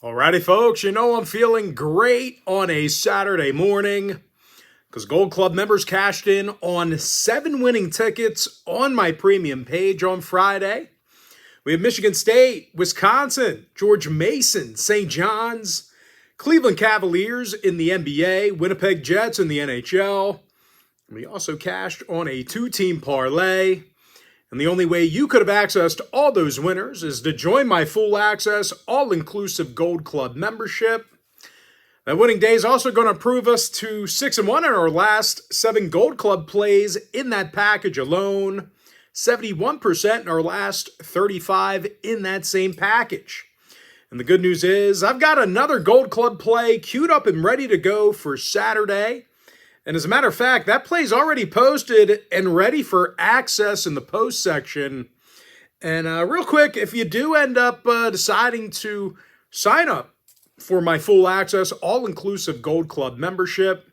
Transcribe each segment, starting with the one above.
Alrighty, folks, you know I'm feeling great on a Saturday morning because Gold Club members cashed in on 7 winning tickets on my premium page on Friday. We have Michigan State, Wisconsin, George Mason, St. John's, Cleveland Cavaliers in the NBA, Winnipeg Jets in the NHL. We also cashed on a 2-team parlay. And the only way you could have accessed all those winners is to join my full access, all-inclusive Gold Club membership. That winning day is also going to prove us to 6-1 in our last 7 Gold Club plays in that package alone. 71% in our last 35 in that same package. And the good news is I've got another Gold Club play queued up and ready to go for Saturday. And as a matter of fact, that play's already posted and ready for access in the post section. And real quick, if you do end up deciding to sign up for my full access, all-inclusive Gold Club membership,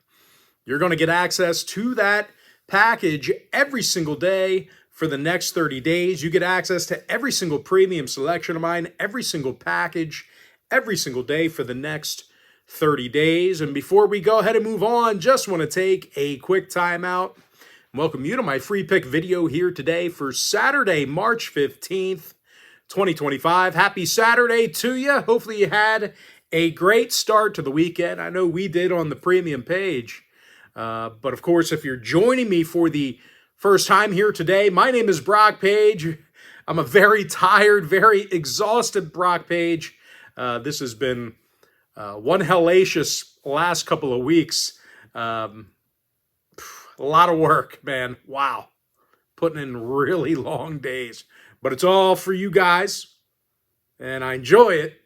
you're going to get access to that package every single day for the next 30 days. You get access to every single premium selection of mine, every single package, every single day for the next 30 days. And before we go ahead and move on, just want to take a quick timeout and welcome you to my free pick video here today for Saturday, March 15th, 2025. Happy Saturday to you. Hopefully you had a great start to the weekend. I know we did on the premium page. But of course, if you're joining me for the first time here today, my name is Brock Page. I'm a very tired, very exhausted Brock Page. This has been one hellacious last couple of weeks. A lot of work, man. Wow. Putting in really long days. But it's all for you guys. And I enjoy it.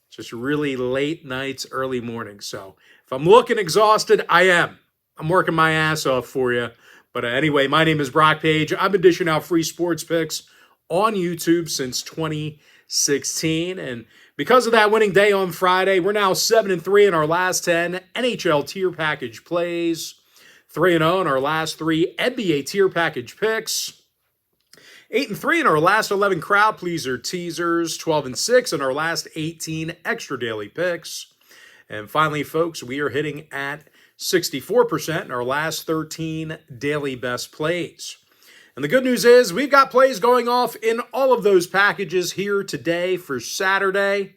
It's just really late nights, early mornings. So if I'm looking exhausted, I am. I'm working my ass off for you. But anyway, my name is Brock Page. I've been dishing out free sports picks on YouTube since 2016. And because of that winning day on Friday, we're now 7-3 in our last 10 NHL tier package plays, 3-0 in our last 3 NBA tier package picks, 8-3 in our last 11 crowd pleaser teasers, 12-6 in our last 18 extra daily picks. And finally, folks, we are hitting at 64% in our last 13 daily best plays. And the good news is we've got plays going off in all of those packages here today for Saturday.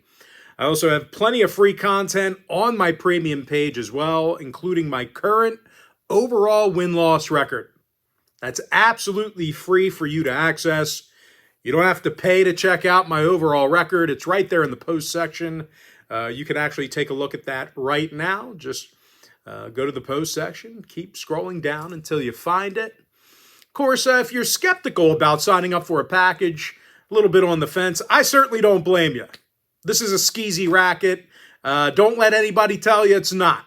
I also have plenty of free content on my premium page as well, including my current overall win-loss record. That's absolutely free for you to access. You don't have to pay to check out my overall record. It's right there in the post section. You can actually take a look at that right now. Just go to the post section, keep scrolling down until you find it. Of course, if you're skeptical about signing up for a package, a little bit on the fence, I certainly don't blame you. This is a skeezy racket. Don't let anybody tell you it's not.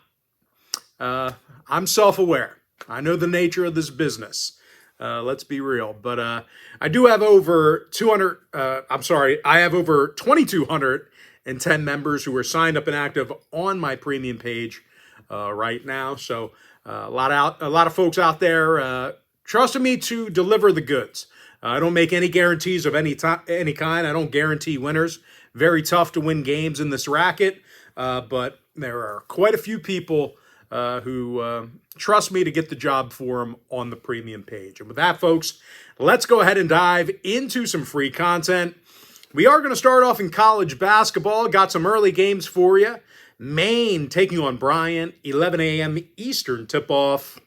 I'm self-aware. I know the nature of this business. Let's be real. But I do have over 2,210 members who are signed up and active on my premium page right now. So a lot of folks out there trusting me to deliver the goods. I don't make any guarantees of any kind. I don't guarantee winners. Very tough to win games in this racket, but there are quite a few people who trust me to get the job for them on the premium page. And with that, folks, let's go ahead and dive into some free content. We are going to start off in college basketball. Got some early games for you. Maine taking on Bryant, 11 a.m. Eastern tip-off.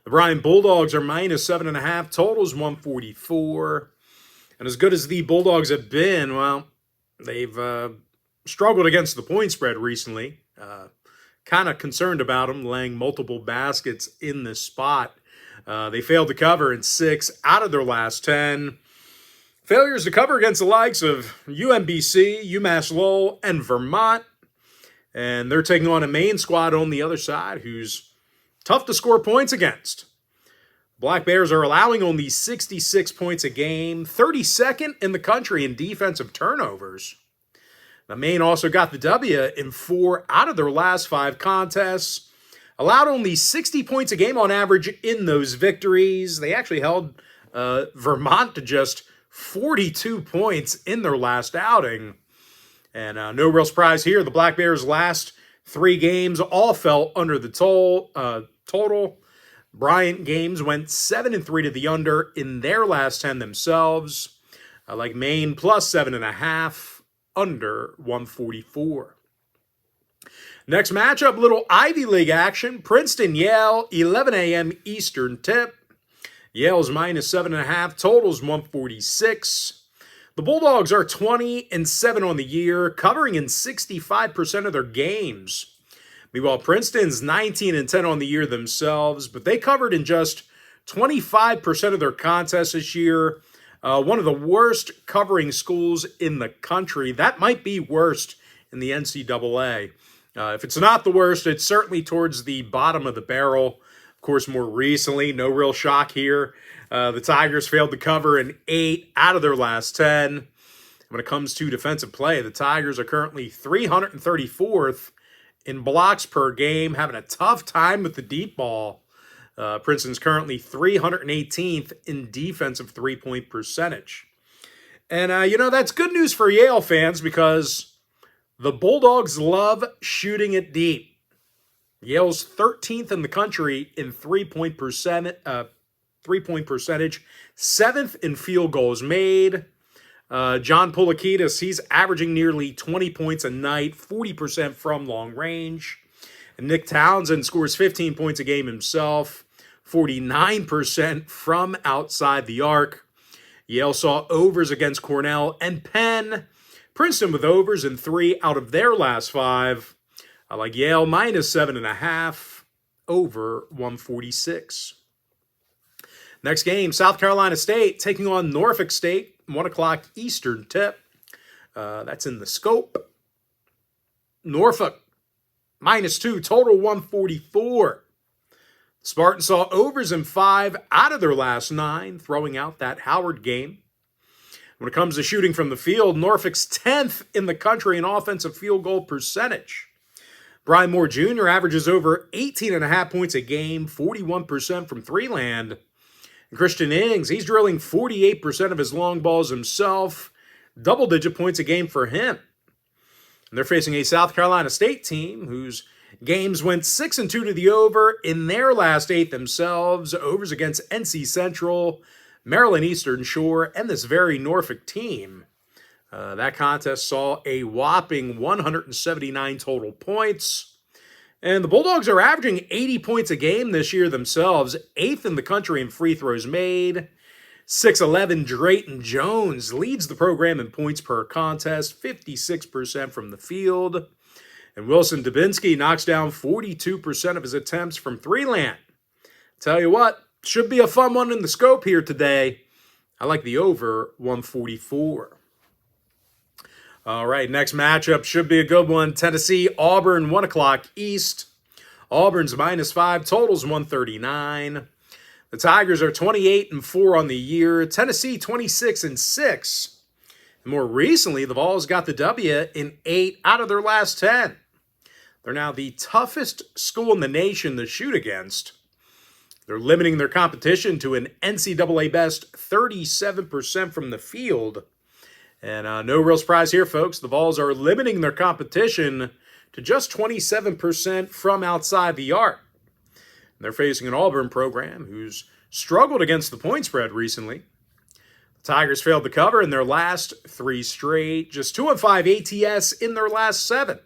The Bryant Bulldogs are minus 7.5. Total's 144. And as good as the Bulldogs have been, well, they've struggled against the point spread recently. Kind of concerned about them laying multiple baskets in this spot. They failed to cover in 6 out of their last 10. Failures to cover against the likes of UMBC, UMass Lowell, and Vermont. And they're taking on a Maine squad on the other side who's tough to score points against. Black Bears are allowing only 66 points a game, 32nd in the country in defensive turnovers. Now, Maine also got the W in 4 out of their last 5 contests, allowed only 60 points a game on average in those victories. They actually held Vermont to just 42 points in their last outing. And no real surprise here. The Black Bears' last 3 games all fell under the total. Bryant games went 7-3 to the under in their last 10 themselves. I like Maine plus 7.5, under 144. Next matchup, little Ivy League action. Princeton, Yale, 11 a.m. Eastern tip. Yale's minus 7.5, totals 146. The Bulldogs are 20-7 on the year, covering in 65% of their games. Meanwhile, Princeton's 19-10 on the year themselves, but they covered in just 25% of their contests this year. One of the worst covering schools in the country. That might be worst in the NCAA. If it's not the worst, it's certainly towards the bottom of the barrel. Of course, more recently, no real shock here. The Tigers failed to cover in 8 out of their last 10. When it comes to defensive play, the Tigers are currently 334th in blocks per game, having a tough time with the deep ball. Princeton's currently 318th in defensive three-point percentage. And, that's good news for Yale fans because the Bulldogs love shooting it deep. Yale's 13th in the country in three-point percentage, 7th in field goals made. John Poulikitis, he's averaging nearly 20 points a night, 40% from long range. And Nick Townsend scores 15 points a game himself, 49% from outside the arc. Yale saw overs against Cornell and Penn. Princeton with overs in 3 out of their last 5. I like Yale minus 7.5, over 146. Next game, South Carolina State taking on Norfolk State, 1 o'clock Eastern tip. That's in the scope. Norfolk, -2, total 144. Spartans saw overs in 5 out of their last 9, throwing out that Howard game. When it comes to shooting from the field, Norfolk's 10th in the country in offensive field goal percentage. Brian Moore Jr. averages over 18.5 points a game, 41% from three-land. And Christian Ings, he's drilling 48% of his long balls himself, double-digit points a game for him. And they're facing a South Carolina State team whose games went 6-2 to the over in their last 8 themselves, overs against NC Central, Maryland Eastern Shore, and this very Norfolk team. That contest saw a whopping 179 total points. And the Bulldogs are averaging 80 points a game this year themselves, 8th in the country in free throws made. 6'11" Drayton Jones leads the program in points per contest, 56% from the field. And Wilson Dubinsky knocks down 42% of his attempts from three-land. Tell you what, should be a fun one in the scope here today. I like the over 144. All right, next matchup should be a good one. Tennessee, Auburn, 1 o'clock East. Auburn's -5, totals 139. The Tigers are 28-4 on the year. Tennessee, 26-6. And more recently, the Vols got the W in 8 out of their last 10. They're now the toughest school in the nation to shoot against. They're limiting their competition to an NCAA best 37% from the field. And no real surprise here, folks. The Vols are limiting their competition to just 27% from outside the arc. And they're facing an Auburn program who's struggled against the point spread recently. The Tigers failed to cover in their last 3 straight, just 2-5 ATS in their last 7.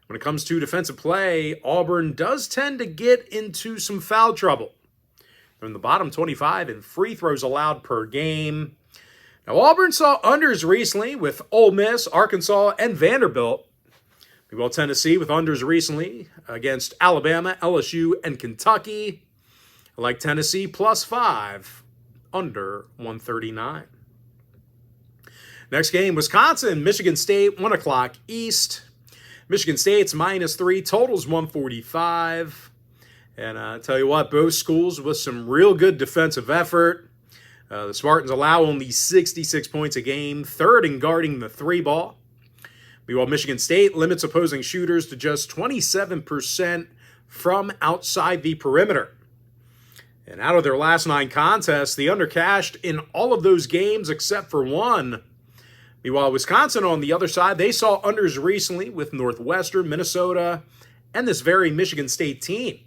When it comes to defensive play, Auburn does tend to get into some foul trouble. They're in the bottom 25 in free throws allowed per game. Now, Auburn saw unders recently with Ole Miss, Arkansas, and Vanderbilt. Meanwhile, Tennessee with unders recently against Alabama, LSU, and Kentucky. I like Tennessee +5, under 139. Next game, Wisconsin, Michigan State, 1 o'clock East. Michigan State's -3, totals 145. And I tell you what, both schools with some real good defensive effort. The Spartans allow only 66 points a game, 3rd in guarding the 3-ball. Meanwhile, Michigan State limits opposing shooters to just 27% from outside the perimeter. And out of their last 9 contests, the under cashed in all of those games except for one. Meanwhile, Wisconsin on the other side, they saw unders recently with Northwestern, Minnesota, and this very Michigan State team.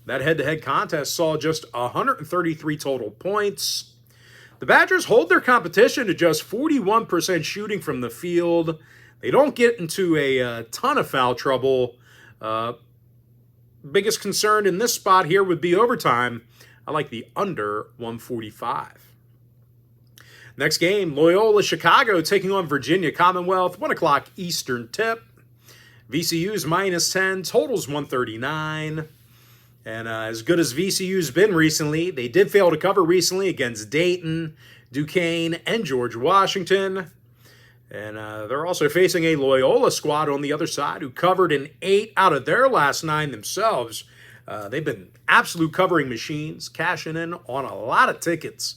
That head-to-head contest saw just 133 total points. The Badgers hold their competition to just 41% shooting from the field. They don't get into a ton of foul trouble. Biggest concern in this spot here would be overtime. I like the under 145. Next game, Loyola Chicago taking on Virginia Commonwealth, 1 o'clock Eastern tip. VCU's -10, totals 139. And as good as VCU's been recently, they did fail to cover recently against Dayton, Duquesne, and George Washington. And they're also facing a Loyola squad on the other side who covered in 8 out of their last 9 themselves. They've been absolute covering machines, cashing in on a lot of tickets.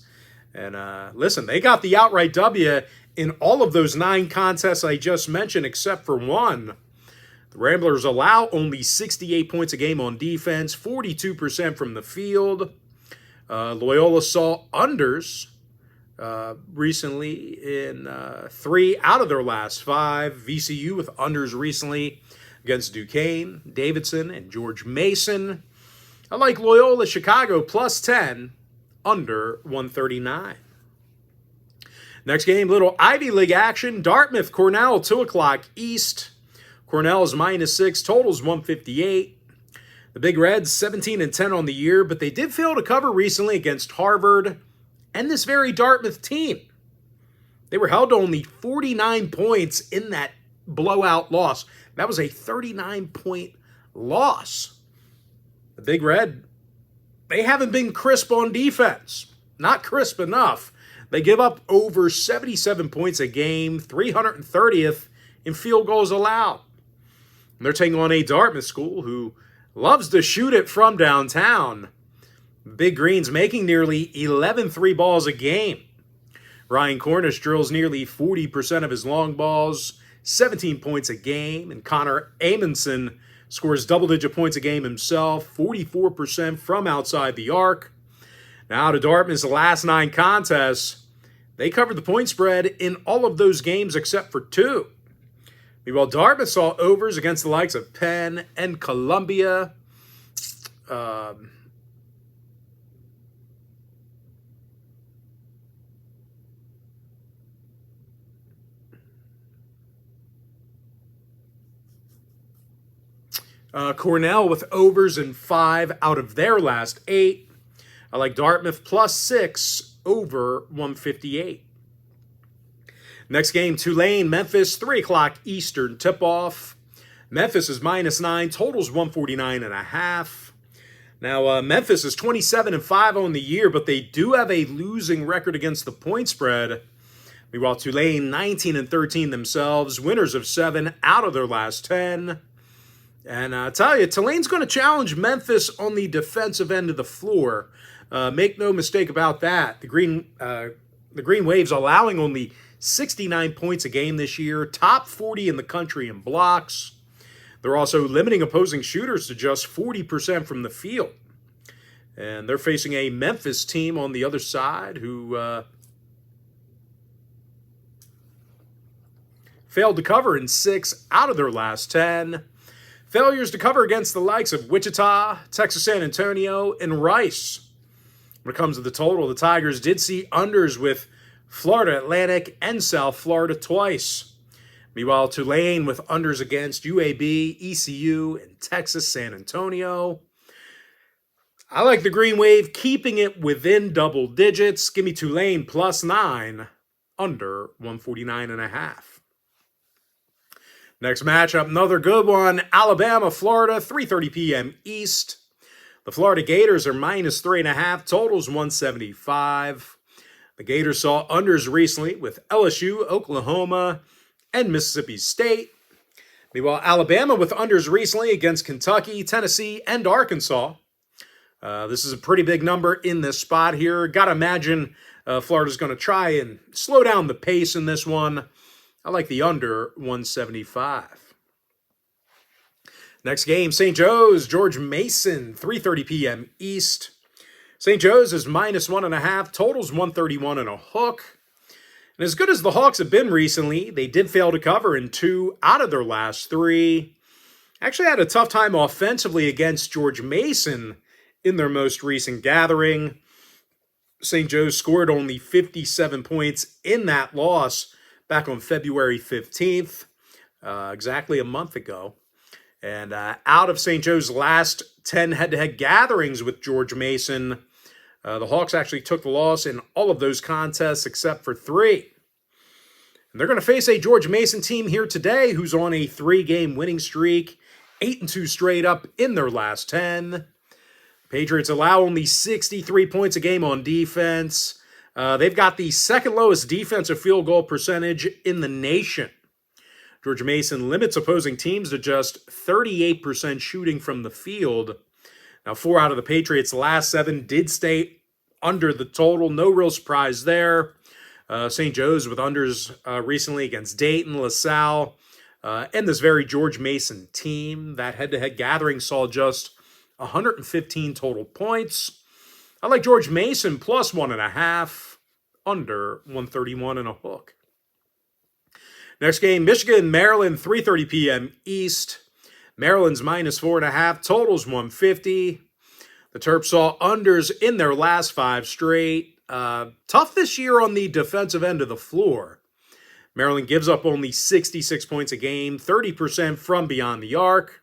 And listen, they got the outright W in all of those 9 contests I just mentioned, except for one. The Ramblers allow only 68 points a game on defense, 42% from the field. Loyola saw unders recently in 3 out of their last 5. VCU with unders recently against Duquesne, Davidson, and George Mason. I like Loyola Chicago +10. Under 139. Next game, little Ivy League action. Dartmouth, Cornell, 2 o'clock East. Cornell's -6, totals 158. The Big Reds, 17-10 on the year, but they did fail to cover recently against Harvard and this very Dartmouth team. They were held to only 49 points in that blowout loss. That was a 39-point loss. The Big Red, they haven't been crisp on defense. Not crisp enough. They give up over 77 points a game, 330th in field goals allowed. And they're taking on a Dartmouth school who loves to shoot it from downtown. Big Green's making nearly 11 three balls a game. Ryan Cornish drills nearly 40% of his long balls, 17 points a game. And Connor Amundsen scores double-digit points a game himself, 44% from outside the arc. Now to Dartmouth's last 9 contests, they covered the point spread in all of those games except for 2. Meanwhile, Dartmouth saw overs against the likes of Penn and Columbia. Cornell with overs in 5 out of their last 8. I like Dartmouth +6 over 158. Next game, Tulane, Memphis, 3 o'clock Eastern tip-off. Memphis is -9, totals 149.5. Now, Memphis is 27-5 on the year, but they do have a losing record against the point spread. Meanwhile, Tulane, 19-13 themselves, winners of 7 out of their last 10. And I tell you, Tulane's going to challenge Memphis on the defensive end of the floor. Make no mistake about that. The Green Waves allowing only 69 points a game this year, top 40 in the country in blocks. They're also limiting opposing shooters to just 40% from the field. And they're facing a Memphis team on the other side who failed to cover in 6 out of their last 10. Failures to cover against the likes of Wichita, Texas San Antonio, and Rice. When it comes to the total, the Tigers did see unders with Florida Atlantic and South Florida twice. Meanwhile, Tulane with unders against UAB, ECU, and Texas San Antonio. I like the Green Wave keeping it within double digits. Give me Tulane +9, under 149.5. Next matchup, another good one. Alabama, Florida, 3:30 p.m. East. The Florida Gators are -3.5, totals 175. The Gators saw unders recently with LSU, Oklahoma, and Mississippi State. Meanwhile, Alabama with unders recently against Kentucky, Tennessee, and Arkansas. This is a pretty big number in this spot here. Got to imagine Florida's going to try and slow down the pace in this one. I like the under 175. Next game, St. Joe's, George Mason, 3:30 p.m. East. St. Joe's is -1.5, totals 131 and a hook. And as good as the Hawks have been recently, they did fail to cover in 2 out of their last 3. Actually had a tough time offensively against George Mason in their most recent gathering. St. Joe's scored only 57 points in that loss back on February 15th, exactly a month ago. And out of St. Joe's last 10 head-to-head gatherings with George Mason, the Hawks actually took the loss in all of those contests except for 3. And they're going to face a George Mason team here today who's on a 3-game winning streak, 8-2 straight up in their last 10. Patriots allow only 63 points a game on defense. They've got the second lowest defensive field goal percentage in the nation. George Mason limits opposing teams to just 38% shooting from the field. Now, 4 out of the Patriots' last 7 did stay under the total. No real surprise there. St. Joe's with unders recently against Dayton, LaSalle, and this very George Mason team. That head-to-head gathering saw just 115 total points. I like George Mason plus 1.5, under 131 and a hook. Next game, Michigan, Maryland, 3:30 p.m. East. Maryland's minus 4.5, totals 150. The Terps saw unders in their last 5 straight. Tough this year on the defensive end of the floor. Maryland gives up only 66 points a game, 30% from beyond the arc.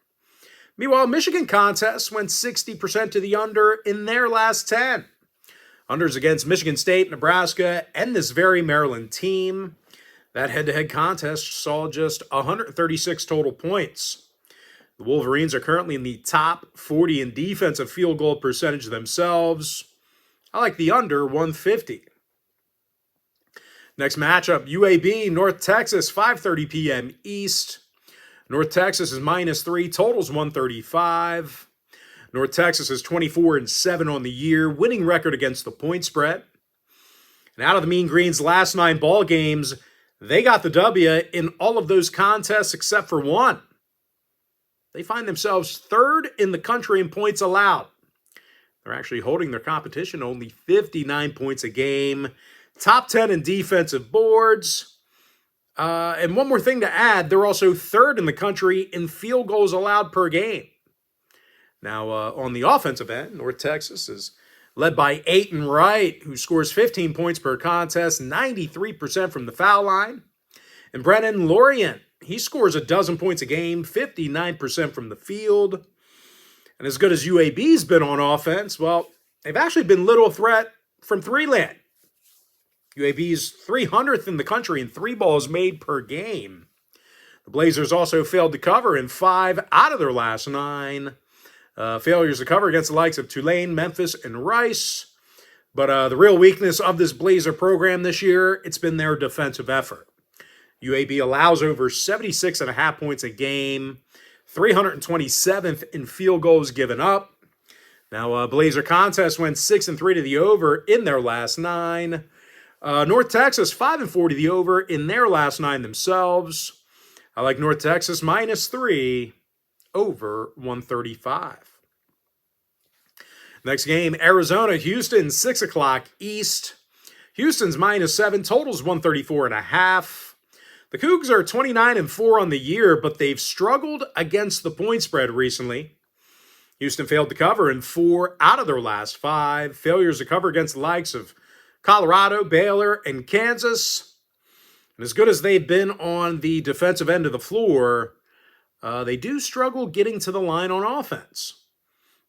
Meanwhile, Michigan contests went 60% to the under in their last 10. Unders against Michigan State, Nebraska, and this very Maryland team. That head-to-head contest saw just 136 total points. The Wolverines are currently in the top 40 in defensive field goal percentage themselves. I like the under 150. Next matchup, UAB, North Texas, 5:30 p.m. East. North Texas is minus 3, totals 135. North Texas is 24-7 on the year, winning record against the point spread. And out of the Mean Green's last 9 ball games, they got the W in all of those contests except for 1. They find themselves 3rd in the country in points allowed. They're actually holding their competition only 59 points a game. Top 10 in defensive boards. And one more thing to add, they're also 3rd in the country in field goals allowed per game. Now, on the offensive end, North Texas is led by Aiton Wright, who scores 15 points per contest, 93% from the foul line. And Brennan Lorient, he scores 12 points a game, 59% from the field. And as good as UAB's been on offense, well, they've actually been little threat from three-land. UAB's 300th in the country in 3 balls made per game. The Blazers also failed to cover in 5 out of their last 9. Failures to cover against the likes of Tulane, Memphis, and Rice. But the real weakness of this Blazer program this year, it's been their defensive effort. UAB allows over 76.5 points a game, 327th in field goals given up. Now, Blazer contest went 6-3 to the over in their last 9. North Texas, 5-4 to the over in their last 9 themselves. I like North Texas minus 3, over 135. Next game, Arizona, Houston, 6 o'clock East. Houston's minus 7, totals 134.5. The Cougs are 29-4 on the year, but they've struggled against the point spread recently. Houston failed to cover in 4 out of their last 5. Failures to cover against the likes of Colorado, Baylor, and Kansas. And as good as they've been on the defensive end of the floor, they do struggle getting to the line on offense.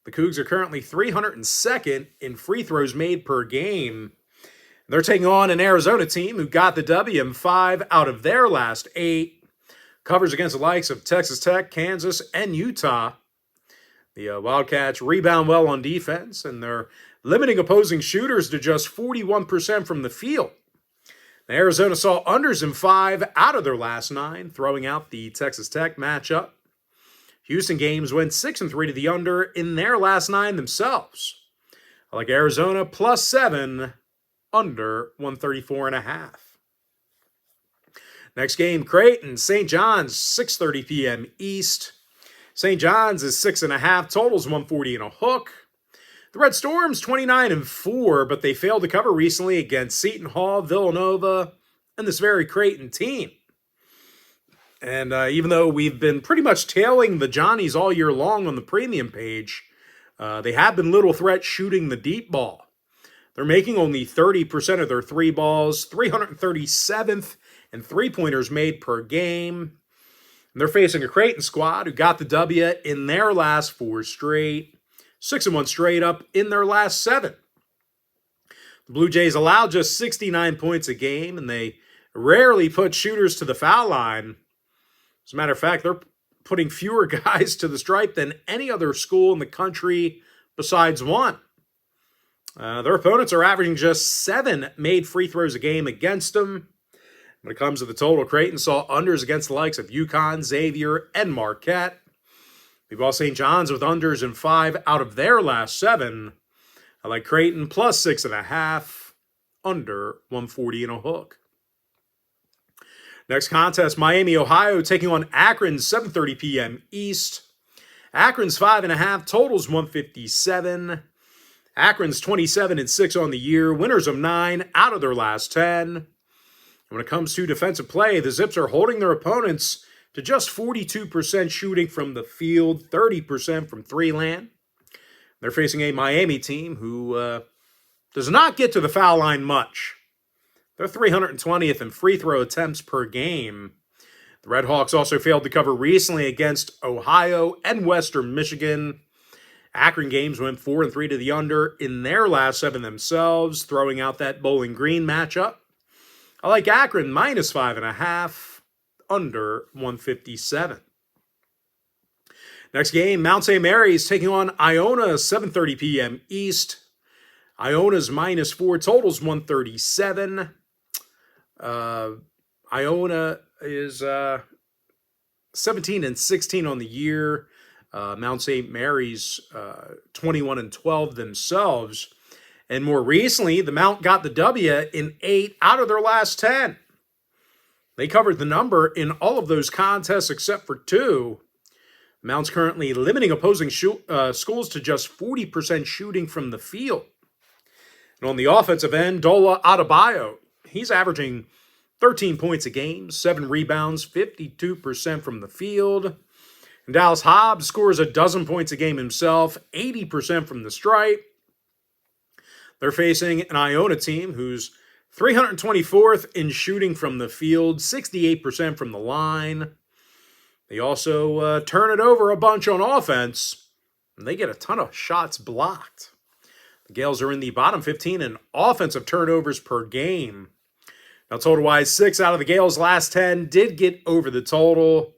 The Cougs are currently 302nd in free throws made per game. They're taking on an Arizona team who got the W in 5 out of their last 8. Covers against the likes of Texas Tech, Kansas, and Utah. The Wildcats rebound well on defense, and they're limiting opposing shooters to just 41% from the field. Now, Arizona saw unders in 5 out of their last 9, throwing out the Texas Tech matchup. Houston games went 6-3 to the under in their last 9 themselves. I like Arizona plus 7, under 134.5. Next game, Creighton, St. John's, 6:30 p.m. East. St. John's is 6.5, totals 140 and a hook. The Red Storms, 29-4, but they failed to cover recently against Seton Hall, Villanova, and this very Creighton team. And even though we've been pretty much tailing the Johnnies all year long on the premium page, they have been little threat shooting the deep ball. They're making only 30% of their three balls, 337th in three-pointers made per game. And they're facing a Creighton squad who got the W in their last 4 straight, 6-1 straight up in their last 7. The Blue Jays allow just 69 points a game, and they rarely put shooters to the foul line. As a matter of fact, they're putting fewer guys to the stripe than any other school in the country besides one. Their opponents are averaging just 7 made free throws a game against them. When it comes to the total, Creighton saw unders against the likes of UConn, Xavier, and Marquette. We've all St. John's with unders in 5 out of their last 7. I like Creighton plus 6.5, under 140 and a hook. Next contest, Miami, Ohio, taking on Akron, 7:30 p.m. East. Akron's 5.5, totals 157. Akron's 27-6 on the year, winners of 9 out of their last 10. When it comes to defensive play, the Zips are holding their opponents to just 42% shooting from the field, 30% from three land. They're facing a Miami team who does not get to the foul line much. They're 320th in free throw attempts per game. The Red Hawks also failed to cover recently against Ohio and Western Michigan. Akron games went 4-3 to the under in their last 7 themselves, throwing out that Bowling Green matchup. I like Akron minus 5.5, under 157. Next game, Mount St. Mary's taking on Iona, 7:30 p.m. East. Iona's minus 4, totals 137. Iona is 17-16 on the year. Mount St. Mary's 21-12 themselves. And more recently, the Mount got the W in 8 out of their last 10. They covered the number in all of those contests except for 2. Mount's currently limiting opposing schools to just 40% shooting from the field. And on the offensive end, Dola Adebayo, he's averaging 13 points a game, 7 rebounds, 52% from the field. And Dallas Hobbs scores a dozen points a game himself, 80% from the stripe. They're facing an Iona team who's 324th in shooting from the field, 68% from the line. They also turn it over a bunch on offense, and they get a ton of shots blocked. The Gales are in the bottom 15 in offensive turnovers per game. Now, total-wise, 6 out of the Gales' last 10 did get over the total.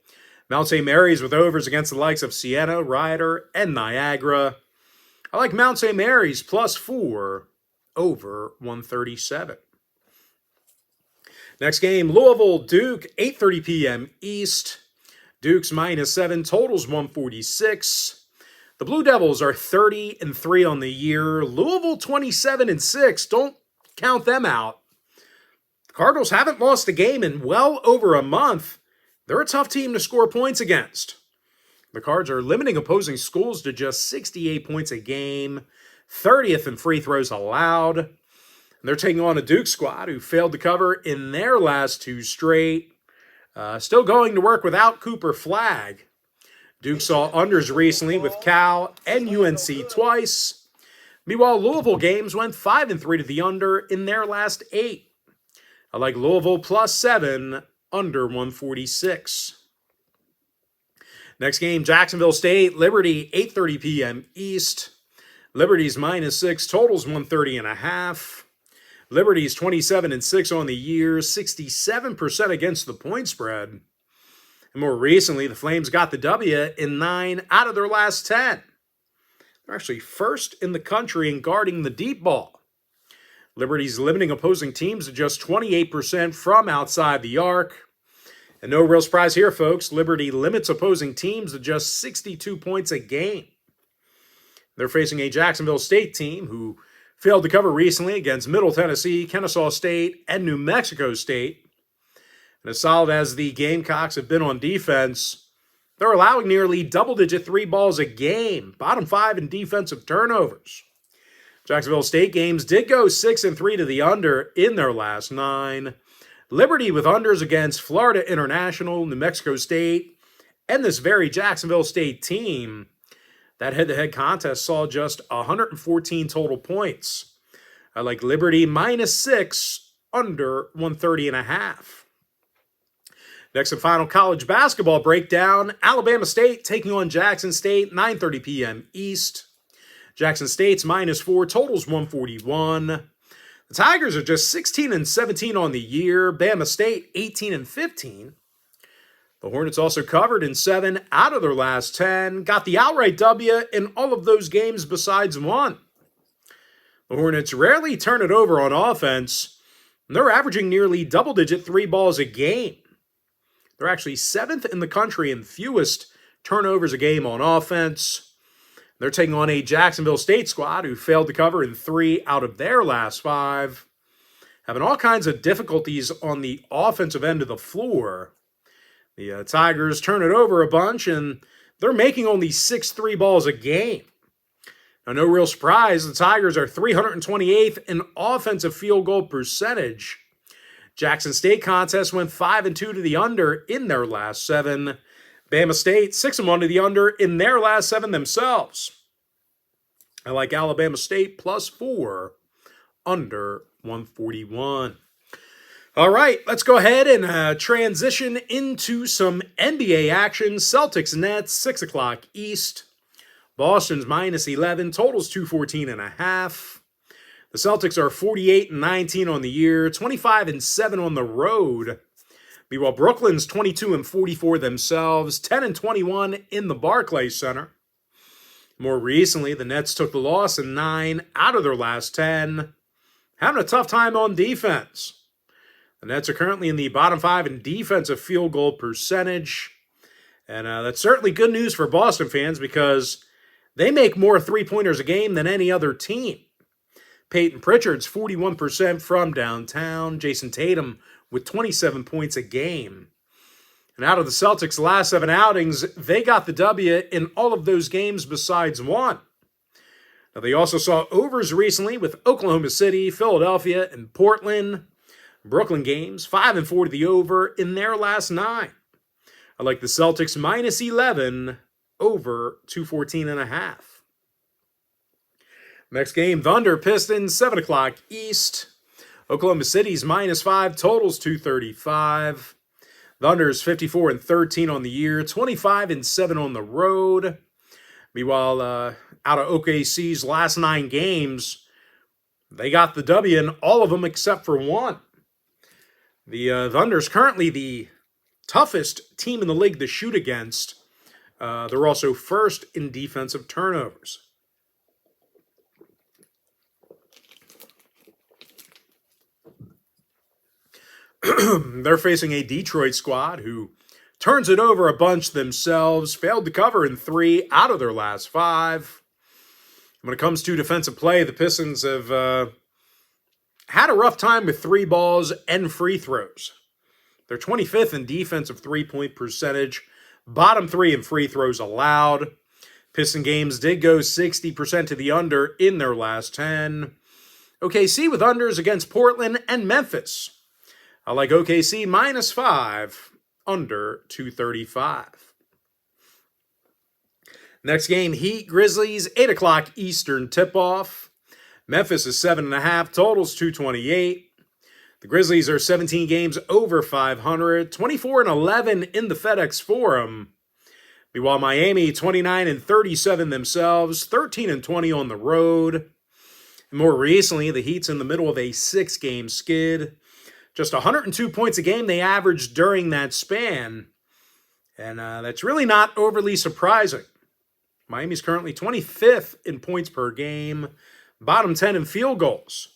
Mount St. Mary's with overs against the likes of Siena, Rider, and Niagara. I like Mount St. Mary's plus 4, over 137. Next game, Louisville, Duke, 8:30 p.m. East. Duke's minus 7, totals 146. The Blue Devils are 30-3 on the year. Louisville 27-6. Don't count them out. The Cardinals haven't lost a game in well over a month. They're a tough team to score points against. The Cards are limiting opposing schools to just 68 points a game, 30th in free throws allowed. And they're taking on a Duke squad who failed to cover in their last 2 straight. Still going to work without Cooper Flagg. Duke saw unders recently with Cal and UNC twice. Meanwhile, Louisville games went 5-3 to the under in their last 8. I like Louisville plus 7, under 146. Next game, Jacksonville State, Liberty, 8:30 p.m. East. Liberty's minus 6, totals 130.5. Liberty's 27-6 on the year, 67% against the point spread. And more recently, the Flames got the W in 9 out of their last 10. They're actually first in the country in guarding the deep ball. Liberty's limiting opposing teams to just 28% from outside the arc. And no real surprise here, folks. Liberty limits opposing teams to just 62 points a game. They're facing a Jacksonville State team who failed to cover recently against Middle Tennessee, Kennesaw State, and New Mexico State. And as solid as the Gamecocks have been on defense, they're allowing nearly double-digit 3 balls a game, bottom 5 in defensive turnovers. Jacksonville State games did go 6-3 to the under in their last 9. Liberty with unders against Florida International, New Mexico State, and this very Jacksonville State team. That head-to-head contest saw just 114 total points. I like Liberty -6, under 130.5. Next and final college basketball breakdown. Alabama State taking on Jackson State, 9:30 p.m. East. Jackson State's -4, totals 141. The Tigers are just 16-17 on the year. Bama State 18-15. The Hornets also covered in 7 out of their last 10. Got the outright W in all of those games besides one. The Hornets rarely turn it over on offense. And they're averaging nearly double-digit 3 balls a game. They're actually 7th in the country in fewest turnovers a game on offense. They're taking on a Jacksonville State squad who failed to cover in 3 out of their last 5. Having all kinds of difficulties on the offensive end of the floor. The Tigers turn it over a bunch, and they're making only 6 3 balls a game. Now, no real surprise, the Tigers are 328th in offensive field goal percentage. Jackson State contest went 5-2 to the under in their last 7. Bama State 6-1 to the under in their last 7 themselves. I like Alabama State +4, under 141. All right, let's go ahead and transition into some NBA action. Celtics Nets, 6 o'clock East. Boston's -11, totals 214.5. The Celtics are 48-19 on the year, 25-7 on the road. Meanwhile, Brooklyn's 22-44 themselves, 10-21 in the Barclays Center. More recently, the Nets took the loss in 9 out of their last 10. Having a tough time on defense. The Nets are currently in the bottom 5 in defensive field goal percentage. And that's certainly good news for Boston fans because they make more three-pointers a game than any other team. Peyton Pritchard's 41% from downtown. Jason Tatum with 27 points a game. And out of the Celtics' last 7 outings, they got the W in all of those games besides one. Now, they also saw overs recently with Oklahoma City, Philadelphia, and Portland. Brooklyn games, 5-4 to the over in their last 9. I like the Celtics -11, over 214.5. Next game, Thunder Pistons, 7 o'clock East. Oklahoma City's -5, totals 235. Thunder's 54-13 on the year, 25-7 on the road. Meanwhile, out of OKC's last 9 games, they got the W in all of them except for one. The Thunder's currently the toughest team in the league to shoot against. They're also first in defensive turnovers. They're facing a Detroit squad who turns it over a bunch themselves, failed to cover in 3 out of their last 5. When it comes to defensive play, the Pistons have had a rough time with 3 balls and free throws. They're 25th in defensive three-point percentage, bottom 3 in free throws allowed. Piston games did go 60% to the under in their last 10. OKC with unders against Portland and Memphis. I like OKC -5, under 235. Next game, Heat Grizzlies, 8 o'clock Eastern tip-off. Memphis is 7.5, totals 228. The Grizzlies are 17 games over 500, 24-11 in the FedEx Forum. Meanwhile, Miami 29-37 themselves, 13-20 on the road. And more recently, the Heat's in the middle of a 6-game skid. Just 102 points a game they averaged during that span. And that's really not overly surprising. Miami's currently 25th in points per game, bottom 10 in field goals.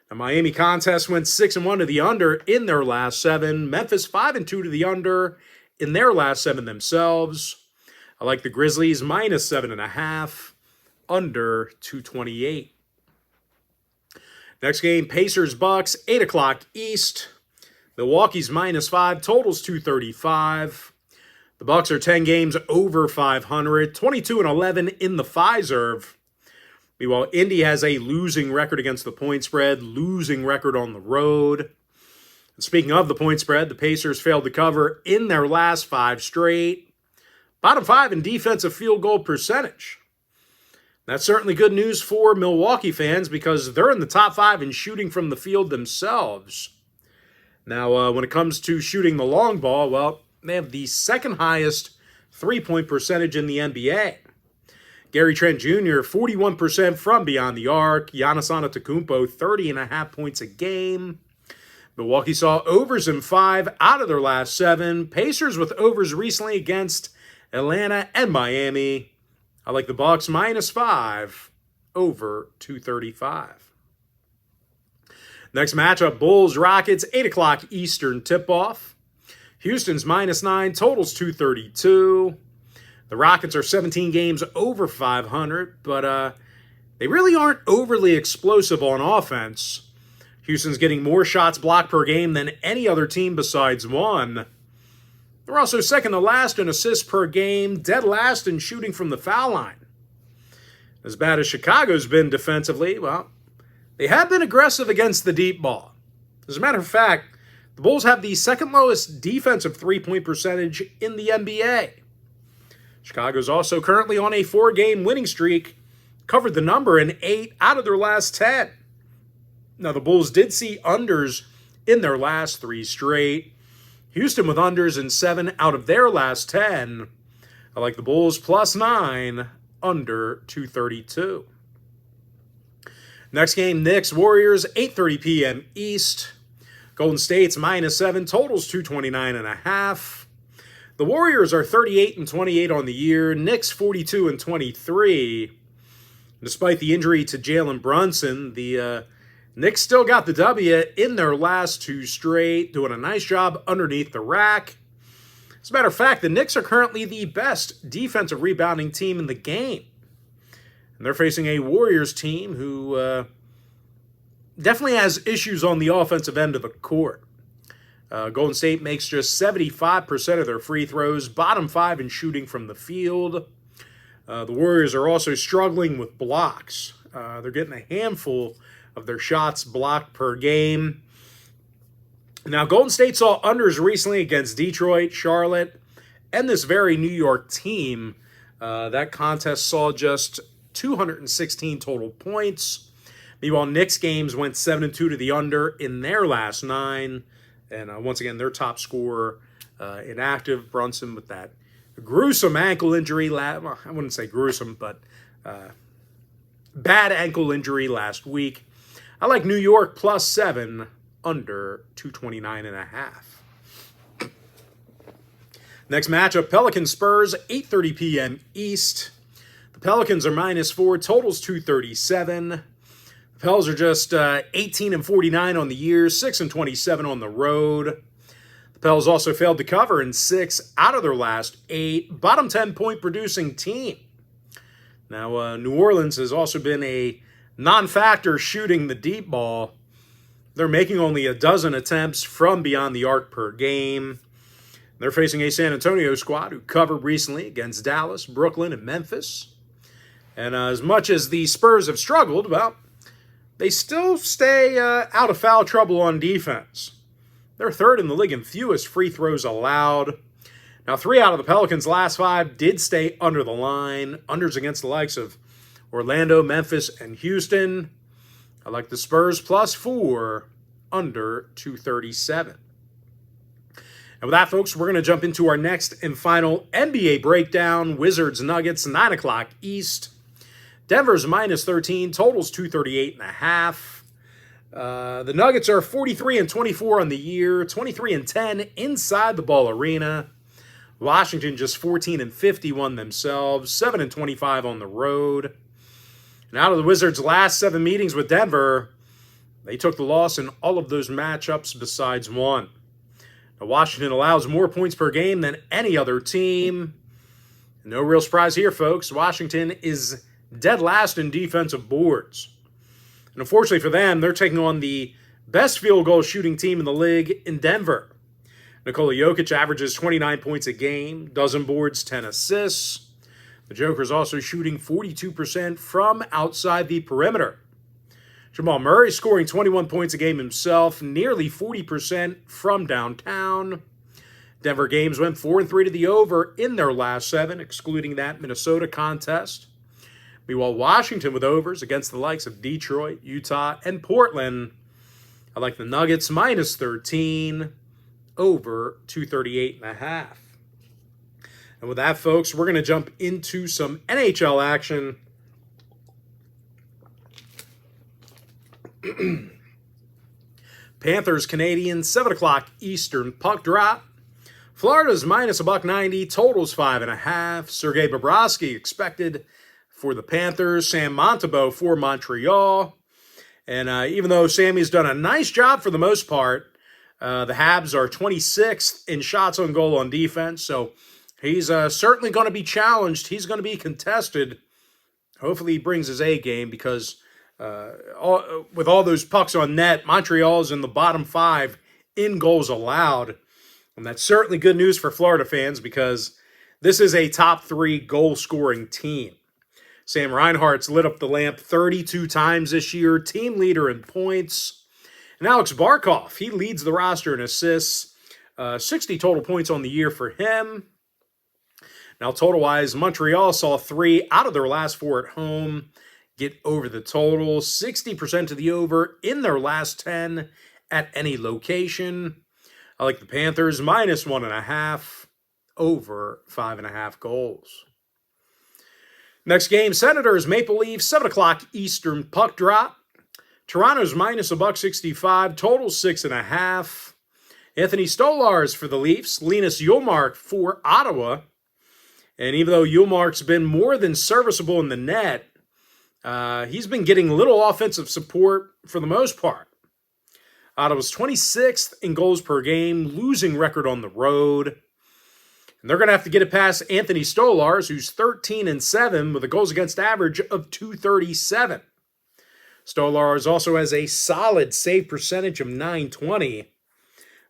The Miami contest went 6-1 to the under in their last 7. Memphis 5-2 to the under in their last 7 themselves. I like the Grizzlies -7.5, under 228. Next game, Pacers-Bucks, 8 o'clock East. Milwaukee's -5, totals 235. The Bucks are 10 games over 500, 22-11 in the Fiserv. Meanwhile, Indy has a losing record against the point spread, losing record on the road. Speaking of the point spread, the Pacers failed to cover in their last 5 straight. Bottom 5 in defensive field goal percentage. That's certainly good news for Milwaukee fans because they're in the top 5 in shooting from the field themselves. Now, when it comes to shooting the long ball, well, they have the second highest three-point percentage in the NBA. Gary Trent Jr., 41% from beyond the arc. Giannis Antetokounmpo, 30.5 points a game. Milwaukee saw overs in 5 out of their last 7. Pacers with overs recently against Atlanta and Miami. I like the Bucks -5 over 235. Next matchup, Bulls-Rockets, 8 o'clock Eastern tip-off. Houston's -9, totals 232. The Rockets are 17 games over 500, but they really aren't overly explosive on offense. Houston's getting more shots blocked per game than any other team besides one. They're also second to last in assists per game, dead last in shooting from the foul line. As bad as Chicago's been defensively, well, they have been aggressive against the deep ball. As a matter of fact, the Bulls have the second lowest defensive three-point percentage in the NBA. Chicago's also currently on a 4-game winning streak, covered the number in 8 out of their last 10. Now, the Bulls did see unders in their last 3 straight. Houston with unders in 7 out of their last 10. I like the Bulls +9, under 232. Next game, Knicks-Warriors, 8:30 p.m. East. Golden State's -7, totals 229.5. The Warriors are 38-28 on the year. Knicks 42-23. Despite the injury to Jalen Brunson, the Knicks still got the W in their last 2 straight, doing a nice job underneath the rack. As a matter of fact, the Knicks are currently the best defensive rebounding team in the game. And they're facing a Warriors team who definitely has issues on the offensive end of the court. Golden State makes just 75% of their free throws, bottom 5 in shooting from the field. The Warriors are also struggling with blocks. They're getting a handful of their shots blocked per game. Now, Golden State saw unders recently against Detroit, Charlotte, and this very New York team. That contest saw just 216 total points. Meanwhile, Knicks games went 7-2 to the under in their last 9. And once again, their top scorer inactive, Brunson, with that gruesome ankle injury. Well, I wouldn't say gruesome, but bad ankle injury last week. I like New York +7, under 229.5. Next matchup, Pelicans-Spurs, 8:30 p.m. East. The Pelicans are -4, totals 237. The Pels are just 18-49 on the year, 6-27 on the road. The Pels also failed to cover in 6 out of their last 8. Bottom 10 point producing team. Now, New Orleans has also been a non-factor shooting the deep ball. They're making only a dozen attempts from beyond the arc per game. They're facing a San Antonio squad who covered recently against Dallas, Brooklyn, and Memphis. And as much as the Spurs have struggled, well, they still stay out of foul trouble on defense. They're third in the league in fewest free throws allowed. Now, 3 out of the Pelicans' last 5 did stay under the line. Unders against the likes of Orlando, Memphis, and Houston. I like the Spurs +4, under 237. And with that, folks, we're going to jump into our next and final NBA breakdown. Wizards-Nuggets, 9 o'clock East. Denver's -13, totals 238.5. The Nuggets are 43-24 on the year, 23-10 inside the Ball Arena. Washington just 14-51 themselves, 7-25 on the road. And out of the Wizards' last 7 meetings with Denver, they took the loss in all of those matchups besides one. Now, Washington allows more points per game than any other team. No real surprise here, folks. Washington is dead last in defensive boards. And unfortunately for them, they're taking on the best field goal shooting team in the league in Denver. Nikola Jokic averages 29 points a game, dozen boards, 10 assists. The Joker's also shooting 42% from outside the perimeter. Jamal Murray scoring 21 points a game himself, nearly 40% from downtown. Denver games went 4-3 to the over in their last 7, excluding that Minnesota contest. Meanwhile, Washington with overs against the likes of Detroit, Utah, and Portland. I like the Nuggets minus 13, over 238.5. And with that, folks, we're going to jump into some NHL action. Panthers, Canadians, 7 o'clock Eastern puck drop. Florida's minus $1.90, totals 5.5. Sergei Bobrovsky expected for the Panthers. Sam Montembeault for Montreal. And even though Sammy's done a nice job for the most part, the Habs are 26th in shots on goal on defense. So he's certainly going to be challenged. He's going to be contested. Hopefully he brings his A game because with all those pucks on net, Montreal's in the bottom 5 in goals allowed. And that's certainly good news for Florida fans because this is a top 3 goal-scoring team. Sam Reinhart's lit up the lamp 32 times this year, team leader in points. And Alex Barkov, he leads the roster in assists, 60 total points on the year for him. Now, total-wise, Montreal saw 3 out of their last 4 at home get over the total, 60% to the over in their last 10 at any location. I like the Panthers minus 1.5, over 5.5 goals. Next game, Senators, Maple Leafs, 7 o'clock Eastern puck drop. Toronto's minus $1.65, total 6.5. Anthony Stolarz for the Leafs, Linus Ullmark for Ottawa. And even though Ullmark's been more than serviceable in the net, he's been getting little offensive support for the most part. Ottawa's 26th in goals per game, losing record on the road. And they're going to have to get it past Anthony Stolarz, who's 13-7 with a goals against average of .237. Stolarz also has a solid save percentage of .920.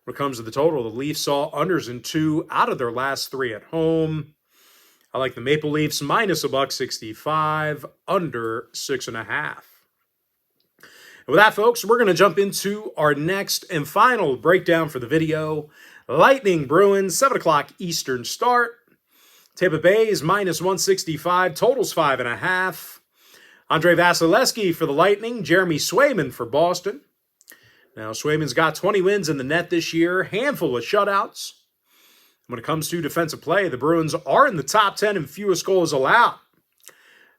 When it comes to the total, the Leafs saw unders in 2 out of their last 3 at home. I like the Maple Leafs minus $1.65, under 6.5. And with that, folks, we're going to jump into our next and final breakdown for the video. Lightning Bruins, 7 o'clock Eastern start. Tampa Bay is minus 165, totals 5.5. Andrei Vasilevsky for the Lightning, Jeremy Swayman for Boston. Now, Swayman's got 20 wins in the net this year, handful of shutouts. When it comes to defensive play, the Bruins are in the top 10 in fewest goals allowed.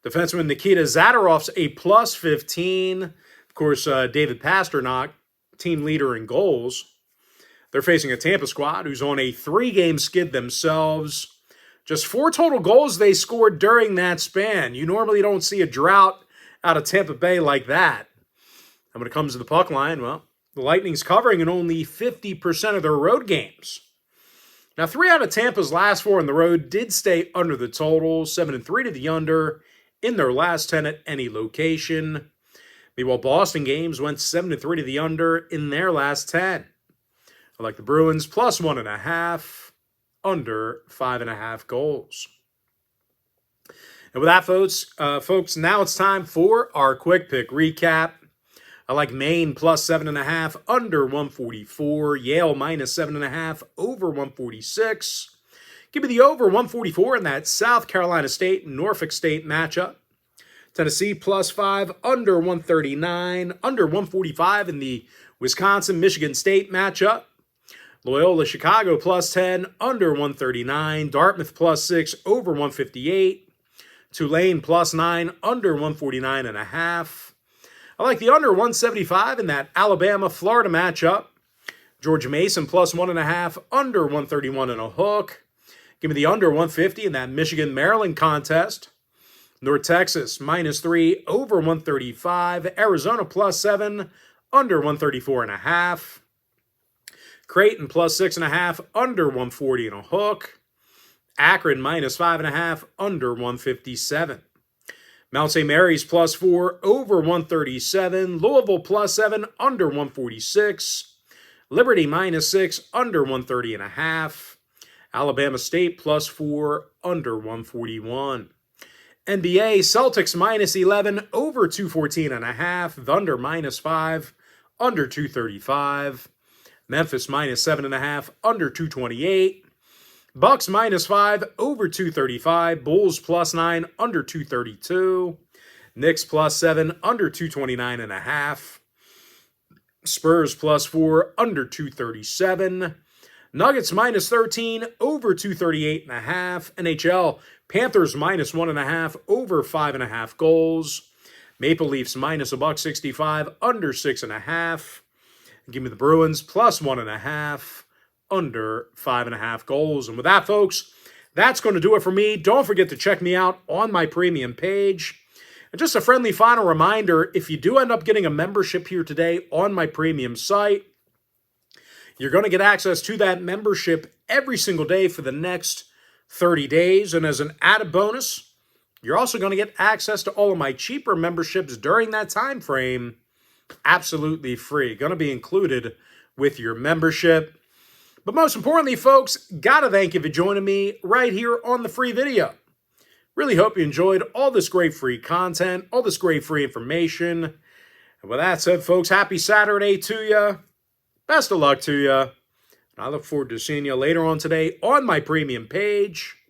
Defenseman Nikita Zadorov's a plus 15. Of course, David Pastrnak, team leader in goals. They're facing a Tampa squad who's on a 3-game skid themselves. Just 4 total goals they scored during that span. You normally don't see a drought out of Tampa Bay like that. And when it comes to the puck line, well, the Lightning's covering in only 50% of their road games. Now, 3 out of Tampa's last 4 on the road did stay under the total, 7-3 to the under in their last 10 at any location. Meanwhile, Boston games went 7-3 to the under in their last 10. I like the Bruins plus 1.5, under 5.5 goals. And with that, folks, now it's time for our quick pick recap. I like Maine plus 7.5, under 144. Yale minus 7.5, over 146. Give me the over 144 in that South Carolina State and Norfolk State matchup. Tennessee plus 5, under 139, under 145 in the Wisconsin-Michigan State matchup. Loyola Chicago plus 10, under 139. Dartmouth plus 6, over 158. Tulane plus 9, under 149.5. I like the under 175 in that Alabama-Florida matchup. George Mason plus 1.5, under 131 and a hook. Give me the under 150 in that Michigan-Maryland contest. North Texas minus 3, over 135. Arizona plus 7, under 134.5. Creighton plus 6.5, under 140 and a hook. Akron minus 5.5, under 157. Mount St. Mary's plus 4, over 137. Louisville plus 7, under 146. Liberty minus 6, under 130.5. Alabama State plus 4, under 141. NBA, Celtics minus 11, over 214.5. Thunder minus 5, under 235. Memphis minus 7.5, under 228. Bucks minus 5, over 235. Bulls plus 9, under 232. Knicks plus 7, under 229.5. Spurs plus 4, under 237. Nuggets minus 13, over 238.5. NHL, Panthers minus 1.5, over 5.5 goals. Maple Leafs minus $1.65, under 6.5. Give me the Bruins plus 1.5, under 5.5 goals. And with that, folks, that's going to do it for me. Don't forget to check me out on my premium page. And just a friendly final reminder, if you do end up getting a membership here today on my premium site, you're going to get access to that membership every single day for the next 30 days. And as an added bonus, you're also going to get access to all of my cheaper memberships during that time frame, absolutely free. Going to be included with your membership. But most importantly, folks, got to thank you for joining me right here on the free video. Really hope you enjoyed all this great free content, all this great free information. And with that said, folks, happy Saturday to you. Best of luck to you. And I look forward to seeing you later on today on my premium page.